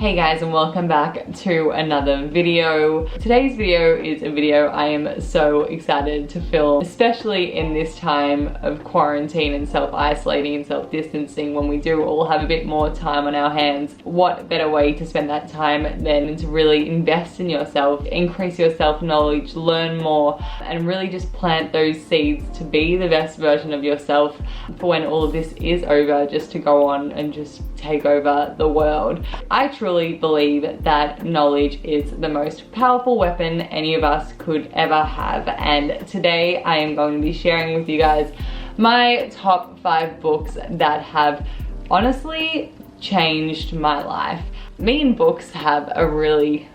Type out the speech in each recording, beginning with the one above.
Hey guys, and welcome back to another video. Today's video is a video I am so excited to film, especially in this time of quarantine and self-isolating and self-distancing, when we do all have a bit more time on our hands. What better way to spend that time than to really invest in yourself, increase your self-knowledge, learn more, and really just plant those seeds to be the best version of yourself for when all of this is over, just to go on and just take over the world. I truly believe that knowledge is the most powerful weapon any of us could ever have, and today I am going to be sharing with you guys my top 5 books that have honestly changed my life. Me and books have a really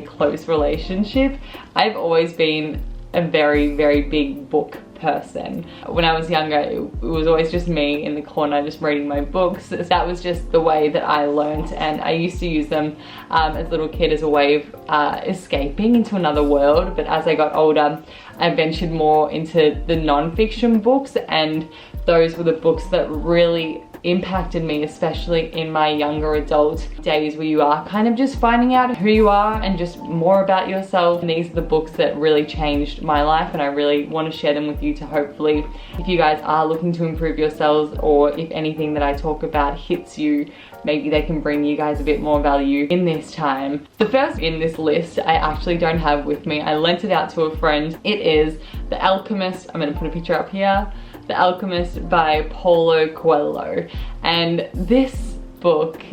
close relationship. I've always been a very big book person. When I was younger, it was always just me in the corner just reading my books. That was just the way that I learned, and I used to use them as a little kid as a way of escaping into another world. But as I got older, I ventured more into the non-fiction books, and those were the books that really impacted me, especially in my younger adult days, where you are kind of just finding out who you are and just more about yourself. And these are the books that really changed my life, and I really want to share them with you to hopefully, if you guys are looking to improve yourselves, or if anything that I talk about hits you, maybe they can bring you guys a bit more value in this time. The first in this list I actually don't have with me. I lent it out to a friend. It is The Alchemist. I'm going to put a picture up here. The Alchemist by Paulo Coelho. And this book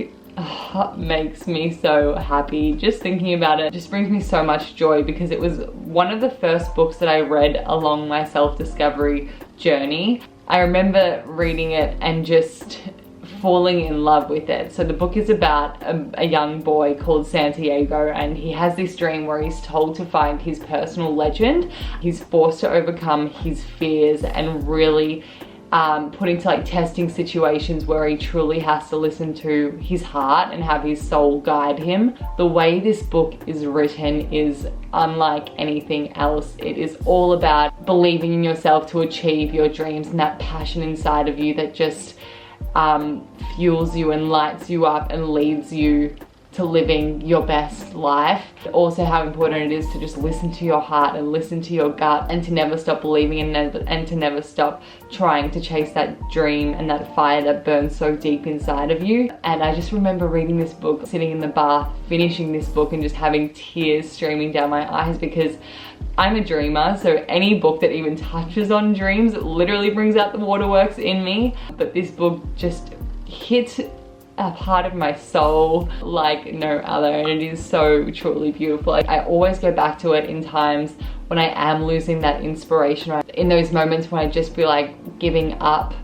makes me so happy. Just thinking about it just brings me so much joy, because it was one of the first books that I read along my self-discovery journey. I remember reading it and just falling in love with it. So the book is about a young boy called Santiago, and he has this dream where he's told to find his personal legend. He's forced to overcome his fears and really put into like testing situations where he truly has to listen to his heart and have his soul guide him. The way this book is written is unlike anything else. It is all about believing in yourself to achieve your dreams, and that passion inside of you that just fuels you and lights you up and leads you to living your best life. Also, how important it is to just listen to your heart and listen to your gut, and to never stop believing and to never stop trying to chase that dream and that fire that burns so deep inside of you. And I just remember reading this book, sitting in the bath, finishing this book, and just having tears streaming down my eyes, because I'm a dreamer, so any book that even touches on dreams literally brings out the waterworks in me. But this book just hit a part of my soul like no other, and it is so truly beautiful. I always go back to it in times when I am losing that inspiration, right? In those moments when I just feel like giving up.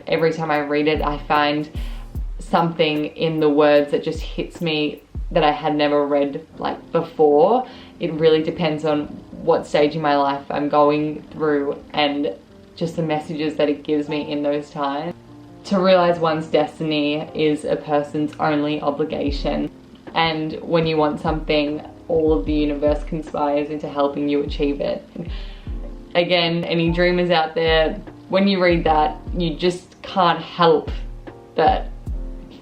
Every time I read it, I find something in the words that just hits me that I had never read like before. It really depends on what stage in my life I'm going through, and just the messages that it gives me in those times. To realize one's destiny is a person's only obligation, and when you want something, all of the universe conspires into helping you achieve it. Again, any dreamers out there, when you read that, you just can't help but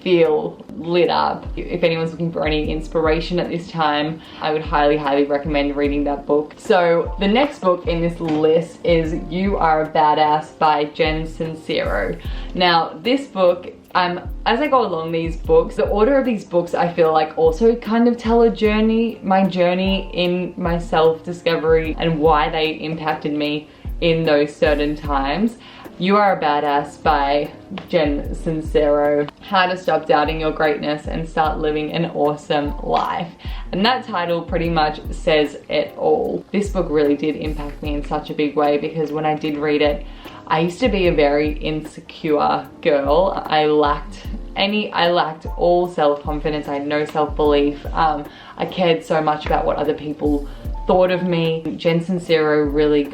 feel lit up. If anyone's looking for any inspiration at this time, I would highly recommend reading that book. So the next book in this list is You Are a Badass by Jen Sincero. Now this book, as I go along these books, the order of these books I feel like also kind of tell my journey in my self-discovery and why they impacted me in those certain times. You Are a Badass by Jen Sincero. How to Stop Doubting Your Greatness and Start Living an Awesome Life. And that title pretty much says it all. This book really did impact me in such a big way, because when I did read it, I used to be a very insecure girl. I lacked all self-confidence. I had no self-belief. I cared so much about what other people thought of me. Jen Sincero really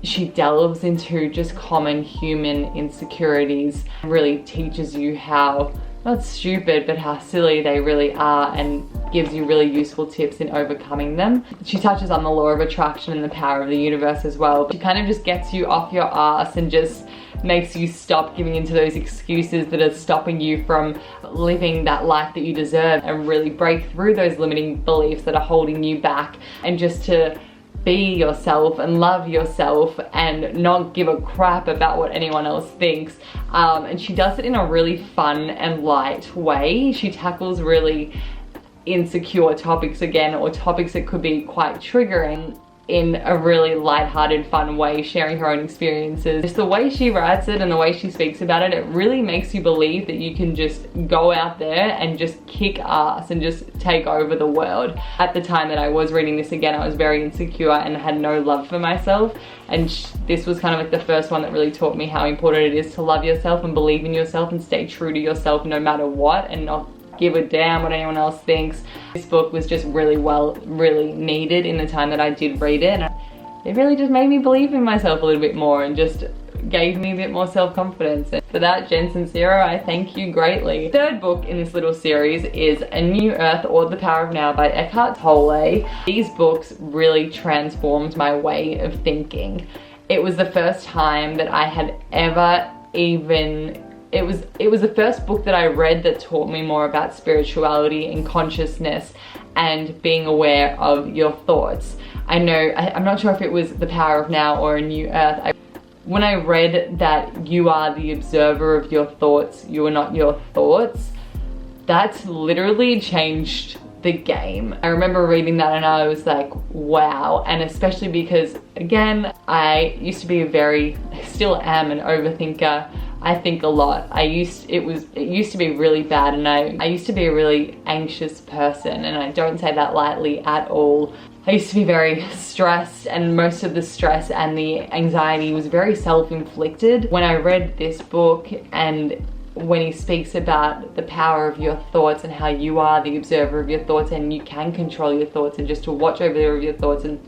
she delves into just common human insecurities, really teaches you how, not stupid, but how silly they really are, and gives you really useful tips in overcoming them. She touches on the law of attraction and the power of the universe as well. She kind of just gets you off your ass and just makes you stop giving into those excuses that are stopping you from living that life that you deserve, and really break through those limiting beliefs that are holding you back, and just to be yourself and love yourself and not give a crap about what anyone else thinks. And she does it in a really fun and light way. She tackles really insecure topics again, or topics that could be quite triggering, in a really light-hearted, fun way, sharing her own experiences. Just the way she writes it and the way she speaks about it, it really makes you believe that you can just go out there and just kick ass and just take over the world. At the time that I was reading this again, I was very insecure and had no love for myself, and this was kind of like the first one that really taught me how important it is to love yourself and believe in yourself and stay true to yourself no matter what, and not give a damn what anyone else thinks. This book was just really needed in the time that I did read it, and it really just made me believe in myself a little bit more and just gave me a bit more self-confidence. And for that, Jen Sincero, I thank you greatly. The third book in this little series is A New Earth or The Power of Now by Eckhart Tolle. These books really transformed my way of thinking. It was the first time that I had ever even It was the first book that I read that taught me more about spirituality and consciousness and being aware of your thoughts. I'm not sure if it was The Power of Now or A New Earth. When I read that you are the observer of your thoughts, you are not your thoughts, that's literally changed the game. I remember reading that and I was like, wow. And especially because, again, I used to be still am an overthinker. I think a lot. It used to be really bad, and I used to be a really anxious person, and I don't say that lightly at all. I used to be very stressed, and most of the stress and the anxiety was very self-inflicted. When I read this book, and when he speaks about the power of your thoughts and how you are the observer of your thoughts and you can control your thoughts, and just to watch over your thoughts and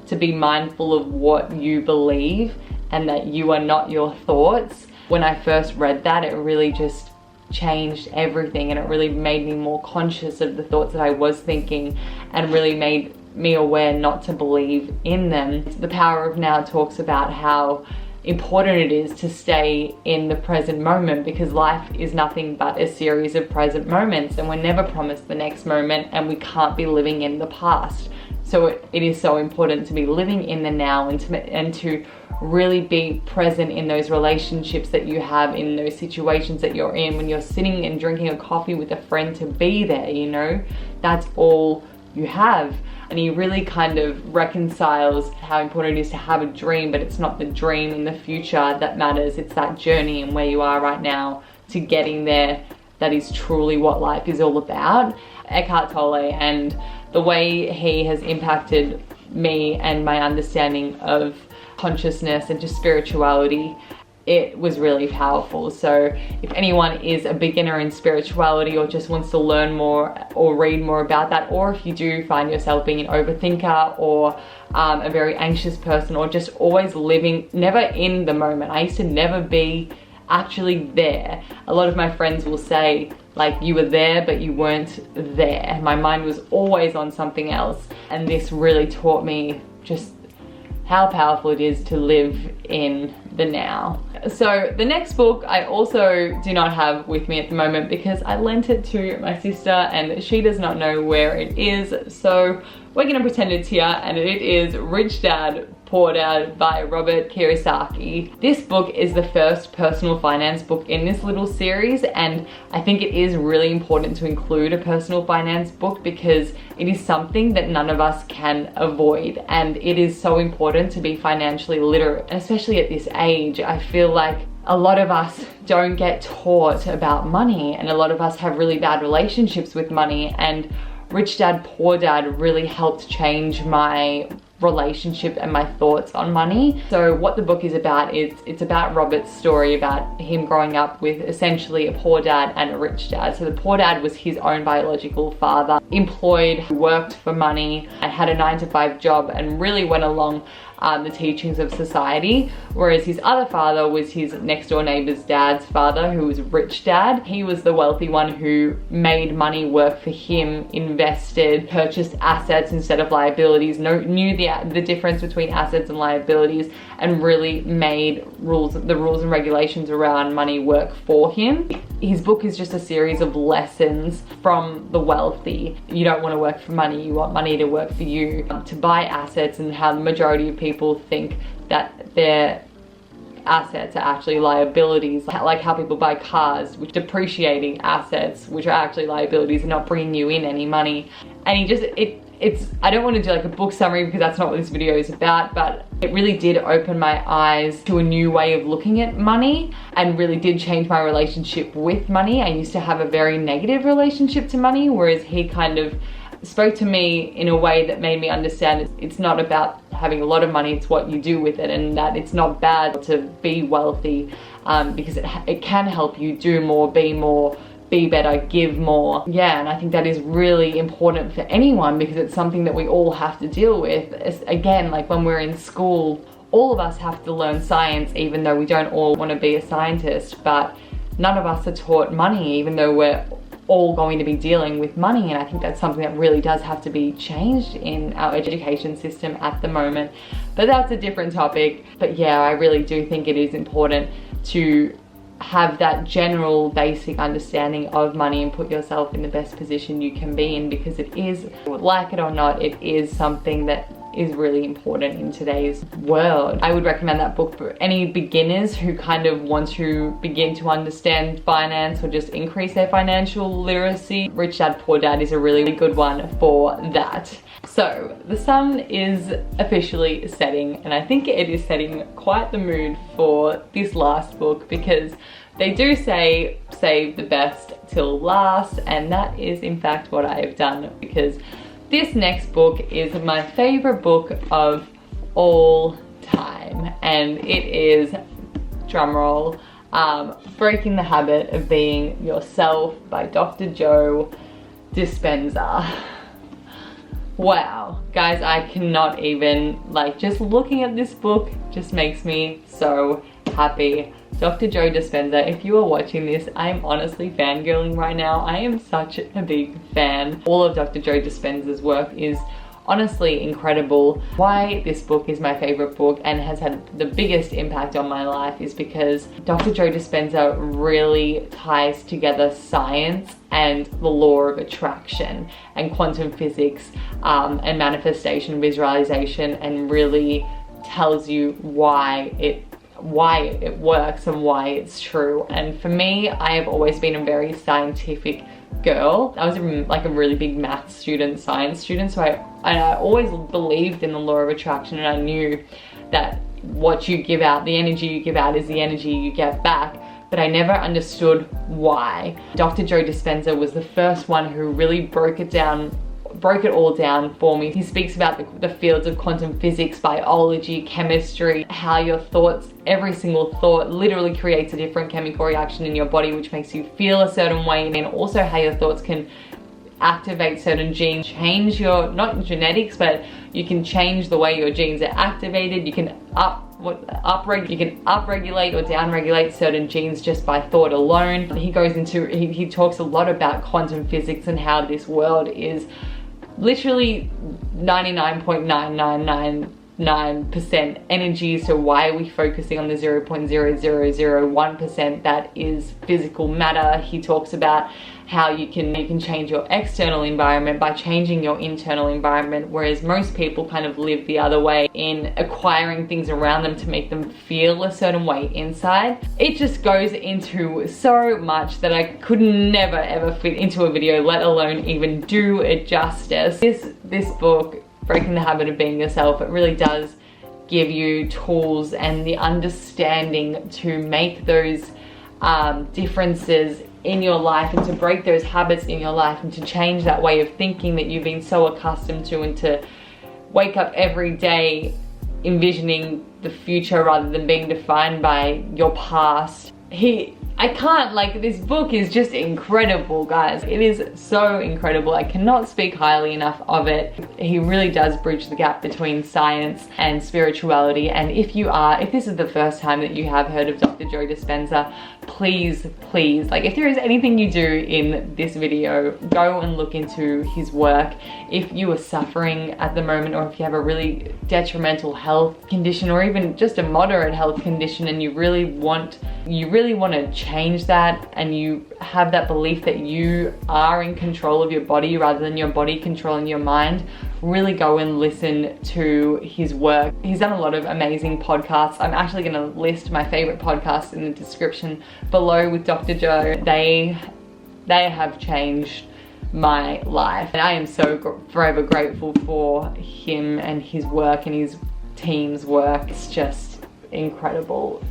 to be mindful of what you believe and that you are not your thoughts. When I first read that, it really just changed everything, and it really made me more conscious of the thoughts that I was thinking and really made me aware not to believe in them. The Power of Now talks about how important it is to stay in the present moment, because life is nothing but a series of present moments, and we're never promised the next moment, and we can't be living in the past. So it is so important to be living in the now, and to really be present in those relationships that you have, in those situations that you're in. When you're sitting and drinking a coffee with a friend, to be there, you know, that's all you have. And he really kind of reconciles how important it is to have a dream, but it's not the dream in the future that matters, it's that journey and where you are right now to getting there that is truly what life is all about. Eckhart Tolle, and the way he has impacted me and my understanding of consciousness and just spirituality, it was really powerful. So if anyone is a beginner in spirituality or just wants to learn more or read more about that, or if you do find yourself being an overthinker or a very anxious person, or just always living never in the moment. I used to never be actually there. A lot of my friends will say, like, you were there but you weren't there. My mind was always on something else, and this really taught me just how powerful it is to live in the now. So the next book I also do not have with me at the moment because I lent it to my sister and she does not know where it is. So we're gonna pretend it's here, and it is Rich Dad, Poor Dad by Robert Kiyosaki. This book is the first personal finance book in this little series, and I think it is really important to include a personal finance book because it is something that none of us can avoid, and it is so important to be financially literate, and especially at this age. I feel like a lot of us don't get taught about money, and a lot of us have really bad relationships with money, and Rich Dad, Poor Dad really helped change my relationship and my thoughts on money. So what the book is about is it's about Robert's story about him growing up with essentially a poor dad and a rich dad. So the poor dad was his own biological father, employed, worked for money and had a 9-to-5 job, and really went along the teachings of society, whereas his other father was his next door neighbor's dad's father, who was a rich dad. He was the wealthy one who made money work for him, invested, purchased assets instead of liabilities, knew the difference between assets and liabilities, and really made the rules and regulations around money work for him. His book is just a series of lessons from the wealthy. You don't want to work for money, you want money to work for you, to buy assets, and how the majority of people think that their assets are actually liabilities, like how people buy cars, which depreciating assets, which are actually liabilities and not bringing you in any money. And he just, I don't want to do like a book summary because that's not what this video is about, but it really did open my eyes to a new way of looking at money and really did change my relationship with money. I used to have a very negative relationship to money, whereas he kind of spoke to me in a way that made me understand it's not about having a lot of money, it's what you do with it, and that it's not bad to be wealthy because it can help you do more, be better, give more. Yeah, and I think that is really important for anyone because it's something that we all have to deal with. Again, like when we're in school, all of us have to learn science, even though we don't all want to be a scientist, but none of us are taught money, even though we're all going to be dealing with money. And I think that's something that really does have to be changed in our education system at the moment, but that's a different topic. But yeah, I really do think it is important to have that general basic understanding of money and put yourself in the best position you can be in, because it is, like it or not, it is something that is really important in today's world. I would recommend that book for any beginners who kind of want to begin to understand finance or just increase their financial literacy. Rich Dad Poor Dad is a really good one for that. So the sun is officially setting, and I think it is setting quite the mood for this last book, because they do say save the best till last, and that is in fact what I have done, because this next book is my favorite book of all time, and it is, drumroll, Breaking the Habit of Being Yourself by Dr. Joe Dispenza. Wow, guys, I cannot even, like, just looking at this book just makes me so happy. Dr. Joe Dispenza, if you are watching this, I am honestly fangirling right now. I am such a big fan. All of Dr. Joe Dispenza's work is honestly incredible. Why this book is my favorite book and has had the biggest impact on my life is because Dr. Joe Dispenza really ties together science and the law of attraction and quantum physics and manifestation, visualization, and really tells you why it works and why it's true. And for me, I have always been a very scientific girl. I was like a really big math student, science student, so I always believed in the law of attraction, and I knew that what you give out, the energy you give out is the energy you get back, but I never understood why. Dr. Joe Dispenza was the first one who really broke it all down for me. He speaks about the fields of quantum physics, biology, chemistry, how your thoughts, every single thought literally creates a different chemical reaction in your body, which makes you feel a certain way, and also how your thoughts can activate certain genes, change your, not genetics, but you can change the way your genes are activated. You can upregulate or downregulate certain genes just by thought alone. He goes into, he talks a lot about quantum physics and how this world is literally 99.9999% energy. So why are we focusing on the 0.0001% that is physical matter? He talks about how you can change your external environment by changing your internal environment, whereas most people kind of live the other way in acquiring things around them to make them feel a certain way inside. It just goes into so much that I could never ever fit into a video, let alone even do it justice. This book, Breaking the Habit of Being Yourself, it really does give you tools and the understanding to make those differences in your life, and to break those habits in your life, and to change that way of thinking that you've been so accustomed to, and to wake up every day envisioning the future rather than being defined by your past. He I can't, like, this book is just incredible, guys. It is so incredible. I cannot speak highly enough of it. He really does bridge the gap between science and spirituality. And if this is the first time that you have heard of Dr. Joe Dispenza, please, like, if there is anything you do in this video, go and look into his work. If you are suffering at the moment, or if you have a really detrimental health condition, or even just a moderate health condition, and you really want to change that, and you have that belief that you are in control of your body rather than your body controlling your mind, really go and listen to his work. He's done a lot of amazing podcasts. I'm actually going to list my favorite podcasts in the description below with Dr. Joe. They have changed my life, and I am so forever grateful for him and his work and his team's work. It's just incredible.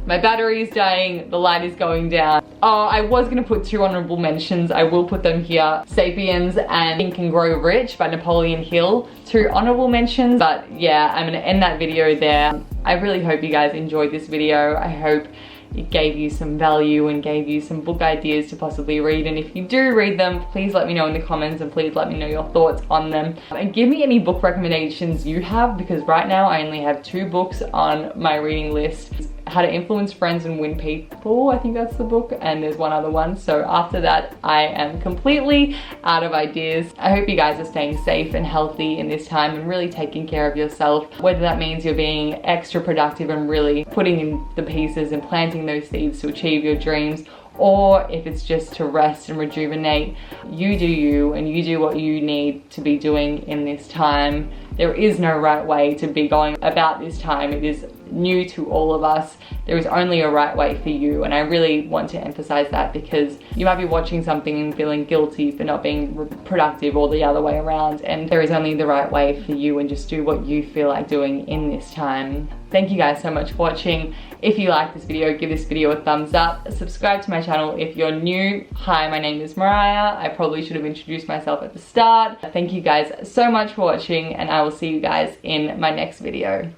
My battery is dying, the light is going down. Oh, I was gonna put 2 honorable mentions. I will put them here. Sapiens and Think and Grow Rich by Napoleon Hill. 2 honorable mentions, but yeah, I'm gonna end that video there. I really hope you guys enjoyed this video. I hope it gave you some value and gave you some book ideas to possibly read. And if you do read them, please let me know in the comments, and please let me know your thoughts on them. And give me any book recommendations you have, because right now I only have 2 books on my reading list. How to Influence Friends and Win People, I think that's the book, and there's one other one. So after that, I am completely out of ideas. I hope you guys are staying safe and healthy in this time, and really taking care of yourself, whether that means you're being extra productive and really putting in the pieces and planting those seeds to achieve your dreams, or if it's just to rest and rejuvenate. You do you, and you do what you need to be doing in this time. There is no right way to be going about this time. It is new to all of us. There is only a right way for you, and I really want to emphasize that, because you might be watching something and feeling guilty for not being productive, or the other way around, and there is only the right way for you, and just do what you feel like doing in this time. Thank you guys so much for watching. If you like this video, give this video a thumbs up. Subscribe to my channel if you're new. Hi, my name is Mariah. I probably should have introduced myself at the start. Thank you guys so much for watching, and I will see you guys in my next video.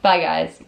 Bye guys.